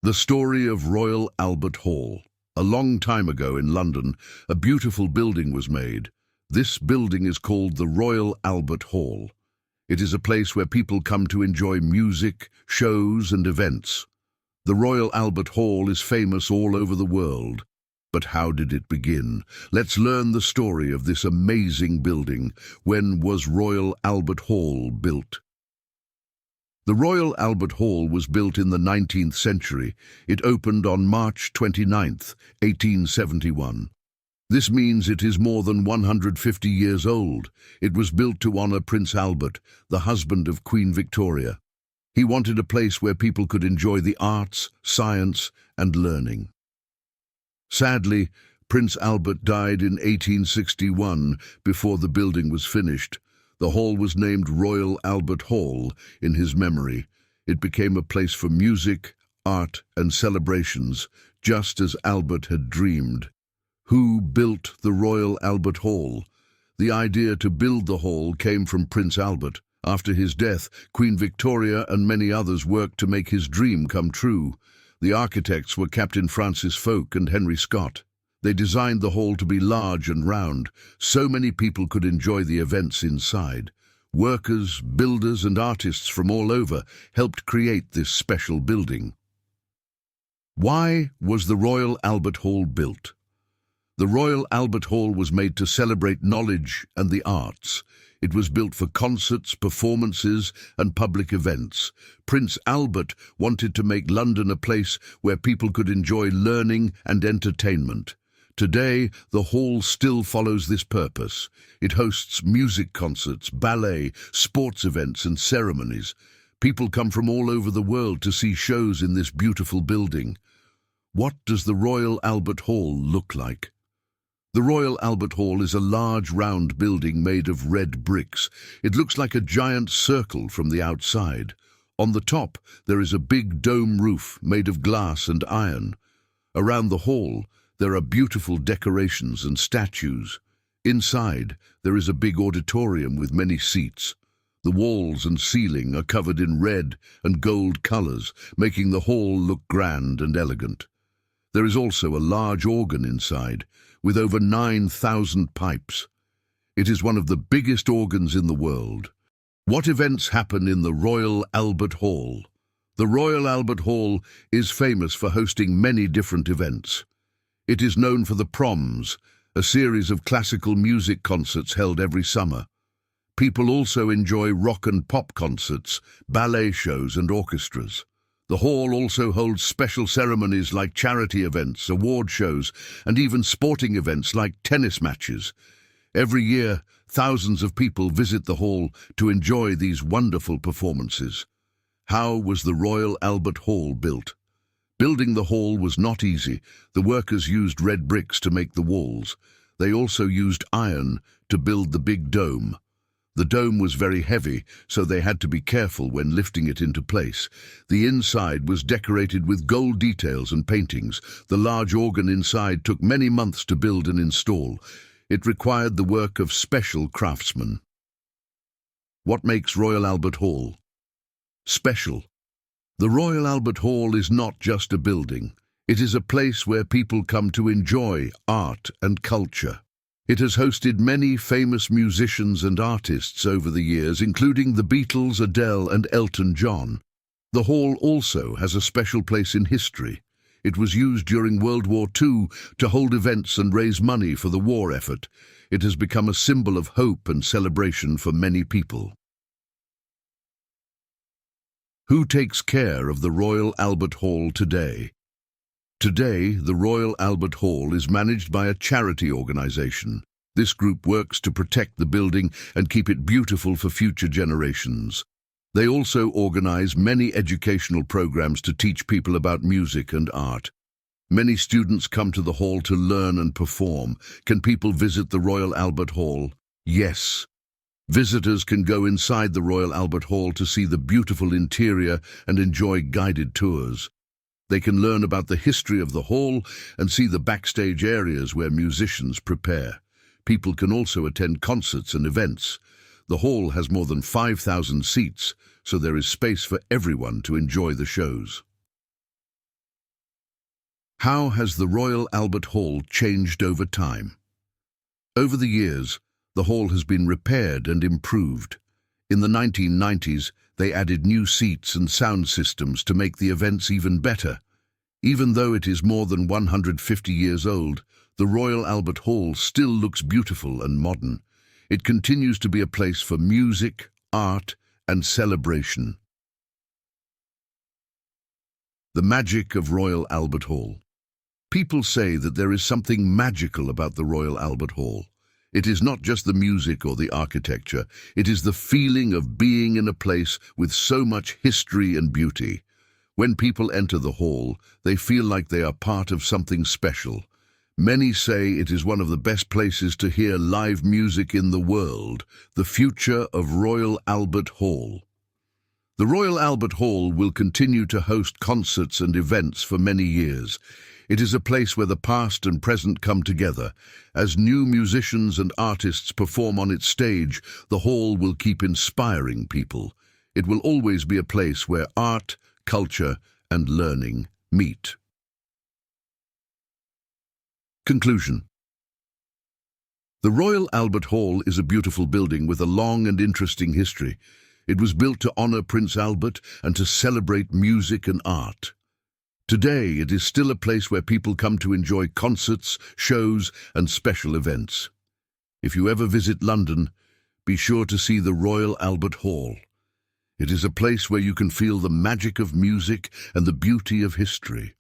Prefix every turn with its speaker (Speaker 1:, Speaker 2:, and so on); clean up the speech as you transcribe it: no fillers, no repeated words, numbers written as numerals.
Speaker 1: The story of Royal Albert Hall. A long time ago in London, a beautiful building was made. This building is called the Royal Albert Hall. It is a place where people come to enjoy music, shows and events. The Royal Albert Hall is famous all over the world. But how did it begin? Let's learn the story of this amazing building. When was Royal Albert Hall built? The Royal Albert Hall was built in the 19th century. It opened on March 29th, 1871. This means it is more than 150 years old. It was built to honor Prince Albert, the husband of Queen Victoria. He wanted a place where people could enjoy the arts, science, and learning. Sadly, Prince Albert died in 1861 before the building was finished. The hall was named Royal Albert Hall in his memory. It became a place for music, art, and celebrations, just as Albert had dreamed. Who built the Royal Albert Hall? The idea to build the hall came from Prince Albert. After his death, Queen Victoria and many others worked to make his dream come true. The architects were Captain Francis Folk and Henry Scott. They designed the hall to be large and round, so many people could enjoy the events inside. Workers, builders and artists from all over helped create this special building. Why was the Royal Albert Hall built? The Royal Albert Hall was made to celebrate knowledge and the arts. It was built for concerts, performances and public events. Prince Albert wanted to make London a place where people could enjoy learning and entertainment. Today, the hall still follows this purpose. It hosts music concerts, ballet, sports events and ceremonies. People come from all over the world to see shows in this beautiful building. What does the Royal Albert Hall look like? The Royal Albert Hall is a large round building made of red bricks. It looks like a giant circle from the outside. On the top, there is a big dome roof made of glass and iron. Around the hall, there are beautiful decorations and statues. Inside, there is a big auditorium with many seats. The walls and ceiling are covered in red and gold colors, making the hall look grand and elegant. There is also a large organ inside, with over 9,000 pipes. It is one of the biggest organs in the world. What events happen in the Royal Albert Hall? The Royal Albert Hall is famous for hosting many different events. It is known for the Proms, a series of classical music concerts held every summer. People also enjoy rock and pop concerts, ballet shows and orchestras. The hall also holds special ceremonies like charity events, award shows, and even sporting events like tennis matches. Every year, thousands of people visit the hall to enjoy these wonderful performances. How was the Royal Albert Hall built? Building the hall was not easy. The workers used red bricks to make the walls. They also used iron to build the big dome. The dome was very heavy, so they had to be careful when lifting it into place. The inside was decorated with gold details and paintings. The large organ inside took many months to build and install. It required the work of special craftsmen. What makes Royal Albert Hall special? The Royal Albert Hall is not just a building. It is a place where people come to enjoy art and culture. It has hosted many famous musicians and artists over the years, including the Beatles, Adele and Elton John. The hall also has a special place in history. It was used during World War II to hold events and raise money for the war effort. It has become a symbol of hope and celebration for many people. Who takes care of the Royal Albert Hall today? Today, the Royal Albert Hall is managed by a charity organization. This group works to protect the building and keep it beautiful for future generations. They also organize many educational programs to teach people about music and art. Many students come to the hall to learn and perform. Can people visit the Royal Albert Hall? Yes. Visitors can go inside the Royal Albert Hall to see the beautiful interior and enjoy guided tours. They can learn about the history of the hall and see the backstage areas where musicians prepare. People can also attend concerts and events. The hall has more than 5,000 seats, so there is space for everyone to enjoy the shows. How has the Royal Albert Hall changed over time? Over the years, the hall has been repaired and improved. In the 1990s, they added new seats and sound systems to make the events even better. Even though it is more than 150 years old, the Royal Albert Hall still looks beautiful and modern. It continues to be a place for music, art, and celebration. The magic of Royal Albert Hall. People say that there is something magical about the Royal Albert Hall. It is not just the music or the architecture, it is the feeling of being in a place with so much history and beauty. When people enter the hall, they feel like they are part of something special. Many say it is one of the best places to hear live music in the world, the future of Royal Albert Hall. The Royal Albert Hall will continue to host concerts and events for many years. It is a place where the past and present come together. As new musicians and artists perform on its stage, the hall will keep inspiring people. It will always be a place where art, culture, and learning meet. Conclusion. The Royal Albert Hall is a beautiful building with a long and interesting history. It was built to honor Prince Albert and to celebrate music and art. Today, it is still a place where people come to enjoy concerts, shows, and special events. If you ever visit London, be sure to see the Royal Albert Hall. It is a place where you can feel the magic of music and the beauty of history.